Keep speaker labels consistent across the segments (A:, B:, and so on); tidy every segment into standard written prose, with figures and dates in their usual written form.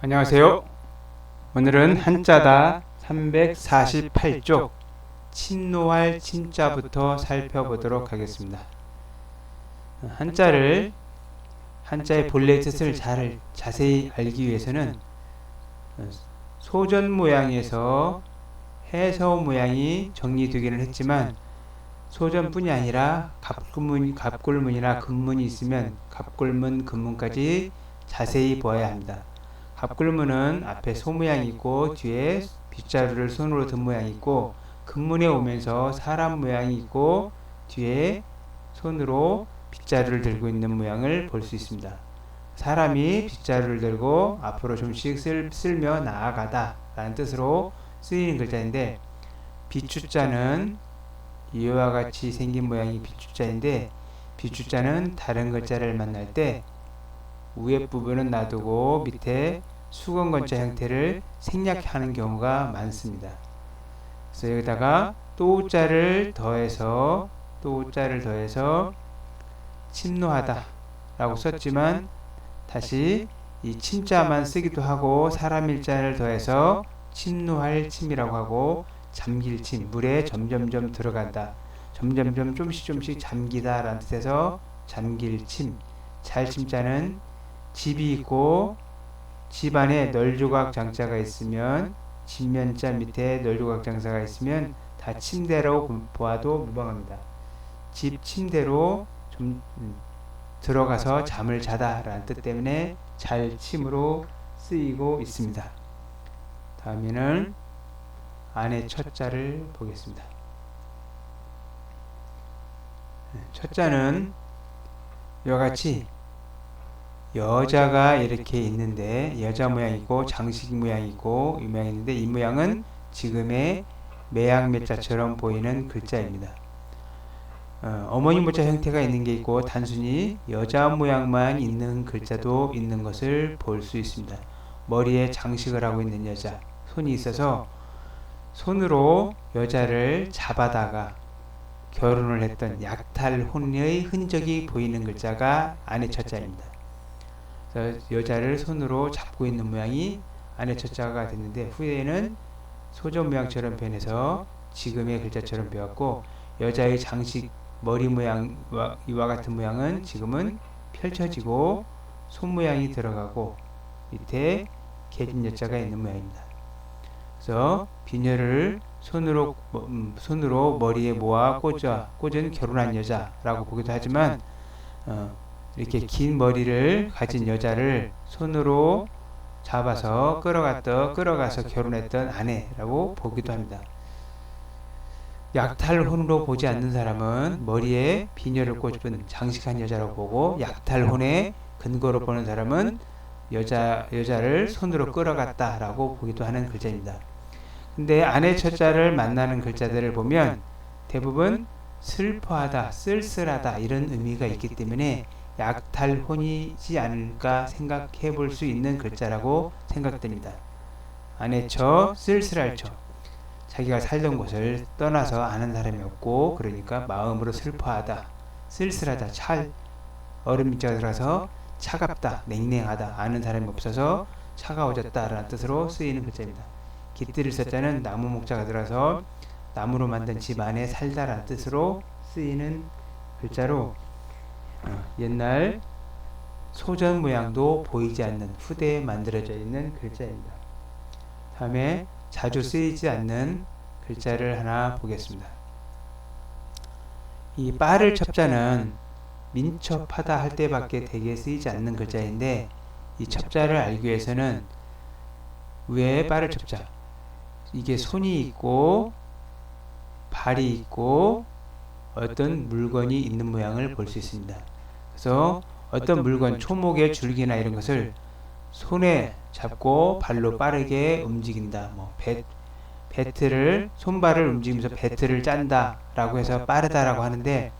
A: 안녕하세요. 오늘은 한자다 348쪽 친노할 친자부터 살펴보도록 하겠습니다. 한자의 본래 뜻을 자세히 알기 위해서는 소전 모양에서 해서 모양이 정리되기는 했지만 소전뿐이 아니라 갑골문이나 금문이 있으면 갑골문, 금문까지 자세히 보아야 합니다. 갑골문은 앞에 소 모양이 있고 뒤에 빗자루를 손으로 든 모양이 있고, 금문에 오면서 사람 모양이 있고 뒤에 손으로 빗자루를 들고 있는 모양을 볼 수 있습니다. 사람이 빗자루를 들고 앞으로 좀씩 쓸며 나아가다 라는 뜻으로 쓰이는 글자인데, 비추자는 이와 같이 생긴 모양이 비추자인데, 비추자는 다른 글자를 만날 때 위에 부분은 놔두고 밑에 수건건자 형태를 생략하는 경우가 많습니다. 그래서 여기다가 또자를 더해서 침노하다 라고 썼지만, 다시 이 침자만 쓰기도 하고 사람 일자를 더해서 침노할 침이라고 하고, 잠길 침, 물에 점점점 들어간다, 점점점 조금씩 잠기다 라는 뜻에서 잠길 침. 잘 침자는 집이 있고 집 안에 널조각 장자가 있으면, 집면자 밑에 널조각 장자가 있으면 다 침대로 보아도 무방합니다. 집 침대로 좀 들어가서 잠을 자다 라는 뜻 때문에 잘 침으로 쓰이고 있습니다. 다음에는 안의 첫자를 보겠습니다. 첫자는 이와 같이 여자가 이렇게 있는데, 여자 모양이 있고 장식 모양이 있고 이 모양이 있는데, 이 모양은 지금의 매양매자처럼 보이는 글자입니다. 어머니 모자 형태가 있는 게 있고 단순히 여자 모양만 있는 글자도 있는 것을 볼 수 있습니다. 머리에 장식을 하고 있는 여자, 손이 있어서 손으로 여자를 잡아다가 결혼을 했던 약탈혼의 흔적이 보이는 글자가 안의 첫자입니다. 여자를 손으로 잡고 있는 모양이 안의 첫자가 됐는데, 후에는 소전 모양처럼 변해서 지금의 글자처럼 배웠고, 여자의 장식 머리 모양 이와 같은 모양은 지금은 펼쳐지고 손 모양이 들어가고 밑에 개진 여자가 있는 모양입니다. 그래서 비녀를 손으로 머리에 모아 꽂은 결혼한 여자라고 보기도 하지만, 이렇게 긴 머리를 가진 여자를 손으로 잡아서 끌어가서 결혼했던 아내라고 보기도 합니다. 약탈혼으로 보지 않는 사람은 머리에 비녀를 꽂은 장식한 여자라고 보고, 약탈혼의 근거로 보는 사람은 여자를 손으로 끌어갔다라고 보기도 하는 글자입니다. 근데 안의 첫자를 만나는 글자들을 보면 대부분 슬퍼하다, 쓸쓸하다 이런 의미가 있기 때문에 약탈혼이지 않을까 생각해 볼 수 있는 글자라고 생각됩니다. 안의 처, 쓸쓸할 처. 자기가 살던 곳을 떠나서 아는 사람이 없고, 그러니까 마음으로 슬퍼하다, 쓸쓸하다, 얼음 밑자가 들어가서 차갑다, 냉랭하다, 아는 사람이 없어서 차가워졌다 라는 뜻으로 쓰이는 글자입니다. 깃들을 썼자는 나무 목자가 들어서 나무로 만든 집 안에 살다 라는 뜻으로 쓰이는 글자로, 옛날 소전 모양도 보이지 않는 후대에 만들어져 있는 글자입니다. 다음에 자주 쓰이지 않는 글자를 하나 보겠습니다. 이 빠를 첩자는 민첩하다 할 때밖에 대개 쓰이지 않는 글자인데, 이 첩자를 알기 위해서는 위에 빠를 첩자, 이게 손이 있고 발이 있고 어떤 물건이 있는 모양을 볼 수 있습니다. 그래서 어떤 물건, 초목의 줄기나 이런 것을 손에 잡고 발로 빠르게 움직인다, 배트를 손발을 움직이면서 배트를 짠다 라고 해서 빠르다라고 하는데,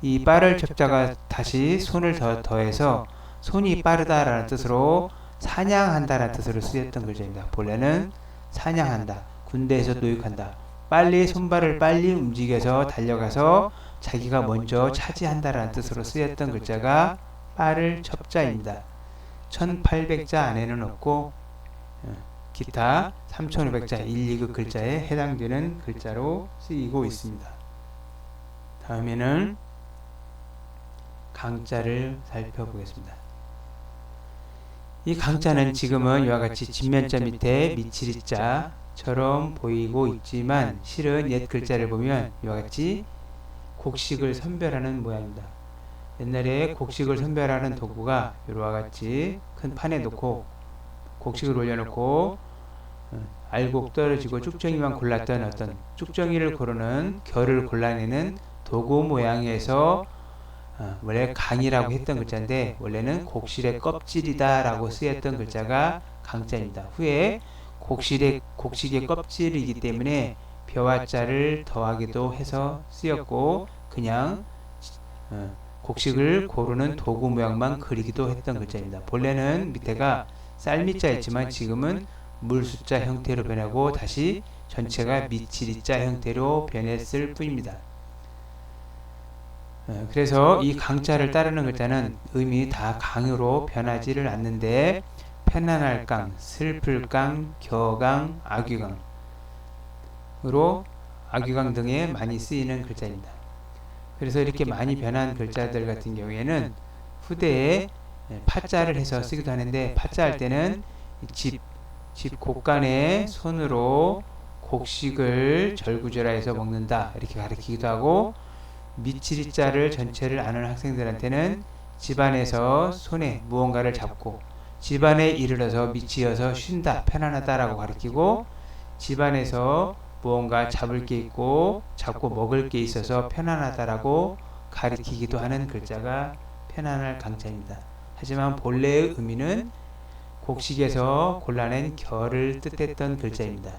A: 이 빠를 첩자가 다시 손을 더해서 손이 빠르다라는 뜻으로 사냥한다라는 뜻으로 쓰였던 글자입니다. 본래는 사냥한다, 군대에서 노역한다, 손발을 빨리 움직여서 달려가서 자기가 먼저 차지한다라는 뜻으로 쓰였던 글자가 빠를 첩자입니다. 1800자 안에는 없고 기타 3500자 1, 2급 글자에 해당되는 글자로 쓰이고 있습니다. 다음에는 강자를 살펴보겠습니다. 이 강자는 지금은 이와 같이 진면자 밑에 미치리자처럼 보이고 있지만 실은 옛 글자를 보면 이와 같이 곡식을 선별하는 모양입니다. 옛날에 곡식을 선별하는 도구가 이와 같이 큰 판에 놓고 곡식을 올려놓고 알곡 떨어지고 쭉정이만 골랐던 어떤 쭉정이를 고르는 결을 골라내는 도구 모양에서 원래 강이라고 했던 글자인데 원래는 곡실의 껍질이다 라고 쓰였던 글자가 강자입니다. 후에 곡식의 껍질이기 때문에 벼와 자를 더하기도 해서 쓰였고 그냥 곡식을 고르는 도구 모양만 그리기도 했던 글자입니다. 본래는 밑에가 쌀미자였지만 지금은 물숫자 형태로 변하고 다시 전체가 미치리자 형태로 변했을 뿐입니다. 그래서 이 강자를 따르는 글자는 의미 다 강으로 변하지를 않는데 편안할 강, 슬플 강, 겨강, 악유강으로 악유강 등에 많이 쓰이는 글자입니다. 그래서 이렇게 많이 변한 글자들 같은 경우에는 후대에 파자를 해서 쓰기도 하는데 파자 할 때는 집 곡간에 손으로 곡식을 절구절하해서 먹는다 이렇게 가르치기도 하고 미치리자를 전체를 아는 학생들한테는 집안에서 손에 무언가를 잡고 집안에 이르러서 미치어서 쉰다 편안하다라고 가르치고 집안에서 무언가 잡을 게 있고 잡고 먹을 게 있어서 편안하다라고 가리키기도 하는 글자가 편안할 강자입니다. 하지만 본래의 의미는 곡식에서 골라낸 겨를 뜻했던 글자입니다.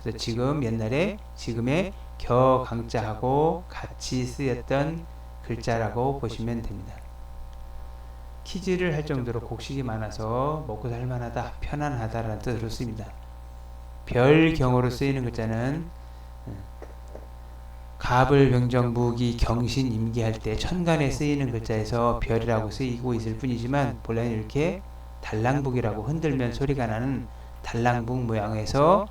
A: 그래서 지금 옛날에 지금의 겨 강자하고 같이 쓰였던 글자라고 보시면 됩니다. 퀴즈를 할 정도로 곡식이 많아서 먹고 살만하다, 편안하다라는 뜻으로 쓰입니다. 별경으로 쓰이는 글자는 갑을 병정 무기 경신 임기할 때 천간에 쓰이는 글자에서 별이라고 쓰이고 있을 뿐이지만 본래는 이렇게 달랑북이라고 흔들면 소리가 나는 달랑북 모양에서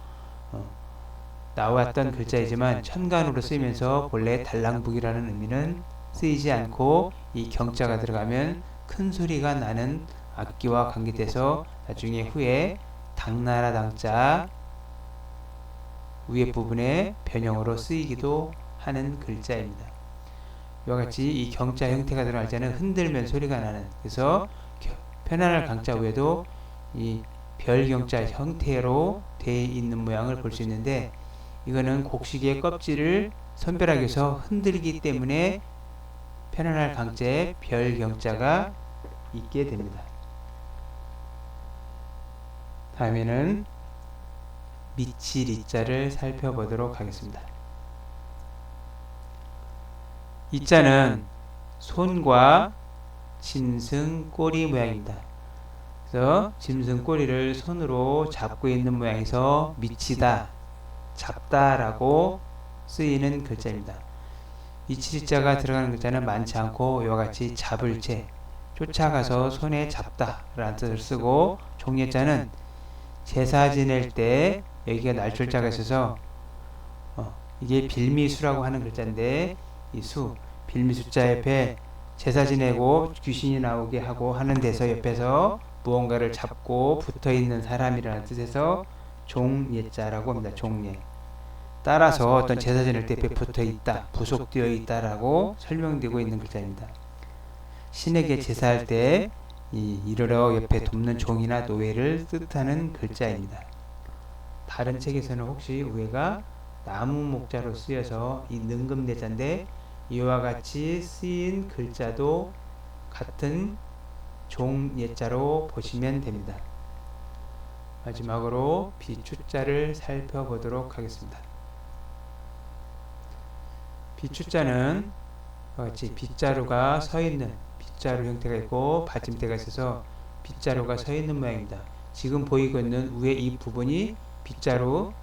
A: 나왔던 글자이지만 천간으로 쓰이면서 본래 달랑북이라는 의미는 쓰이지 않고 이 경자가 들어가면 큰 소리가 나는 악기와 관계돼서 나중에 후에 당나라 당자 위에 부분에 변형으로 쓰이기도 하는 글자입니다. 이와 같이 이 경자 형태가 들어갈 때는 흔들면 소리가 나는 그래서 편안할 강자 외에도 이 별경자 형태로 되어 있는 모양을 볼 수 있는데 이거는 곡식의 껍질을 선별하기 위해서 흔들기 때문에 편안할 강자에 별경자가 있게 됩니다. 다음에는 미치리자를 살펴보도록 하겠습니다. 이자는 손과 짐승 꼬리 모양입니다. 그래서 짐승 꼬리를 손으로 잡고 있는 모양에서 미치다, 잡다라고 쓰이는 글자입니다. 미치리자가 들어가는 글자는 많지 않고 이와 같이 잡을 채, 쫓아가서 손에 잡다 라는 뜻을 쓰고 종예자는 제사 지낼 때 여기가 날출자가 있어서 이게 빌미수라고 하는 글자인데 이 수, 빌미수자 옆에 제사 지내고 귀신이 나오게 하고 하는 데서 옆에서 무언가를 잡고 붙어있는 사람이라는 뜻에서 종예자라고 합니다. 종예. 따라서 어떤 제사 지낼 때 옆에 붙어있다, 부속되어 있다라고 설명되고 있는 글자입니다. 신에게 제사할 때 이르러 옆에 돕는 종이나 노예를 뜻하는 글자입니다. 다른 책에서는 혹시 위에가 나무 목자로 쓰여서 이 능금대자인데 이와 같이 쓰인 글자도 같은 종예자로 보시면 됩니다. 마지막으로 비추자를 살펴보도록 하겠습니다. 비추자는 같이 빗자루가 서있는 빗자루 형태가 있고 받침대가 있어서 빗자루가 서있는 모양입니다. 지금 보이고 있는 위에 이 부분이 빗자루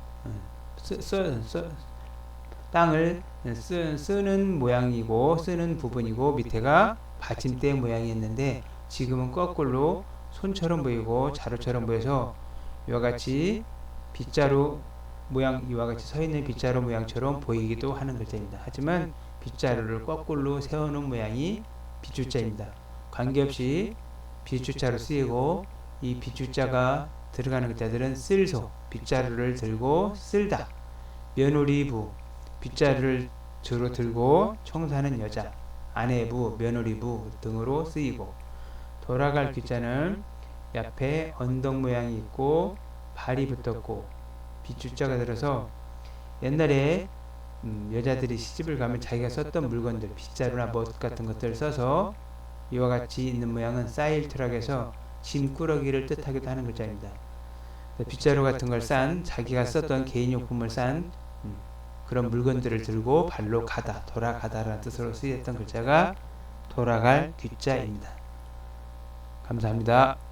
A: 땅을 쓰는 모양이고 쓰는 부분이고 밑에가 받침대 모양이었는데 지금은 거꾸로 손처럼 보이고 자루처럼 보여서 이와 같이 빗자루 모양, 이와 같이 서 있는 빗자루 모양처럼 보이기도 하는 글자입니다. 하지만 빗자루를 거꾸로 세우는 모양이 빗줄자입니다. 관계없이 빗줄자로 쓰이고, 이 빗줄자가 들어가는 글자들은 쓸소, 빗자루를 들고 쓸다, 며느리부, 빗자루를 주로 들고 청소하는 여자, 아내부, 며느리부 등으로 쓰이고, 돌아갈 귀자는 옆에 언덕 모양이 있고 발이 붙었고 빗줄자가 들어서 옛날에 여자들이 시집을 가면 자기가 썼던 물건들, 빗자루나 못 같은 것들을 써서 이와 같이 있는 모양은 사일 트럭에서 짐꾸러기를 뜻하기도 하는 글자입니다. 빗자루 같은 걸 싼, 자기가 썼던 개인용품을 싼 그런 물건들을 들고 발로 가다, 돌아가다라는 뜻으로 쓰였던 글자가 돌아갈 귀자입니다. 감사합니다.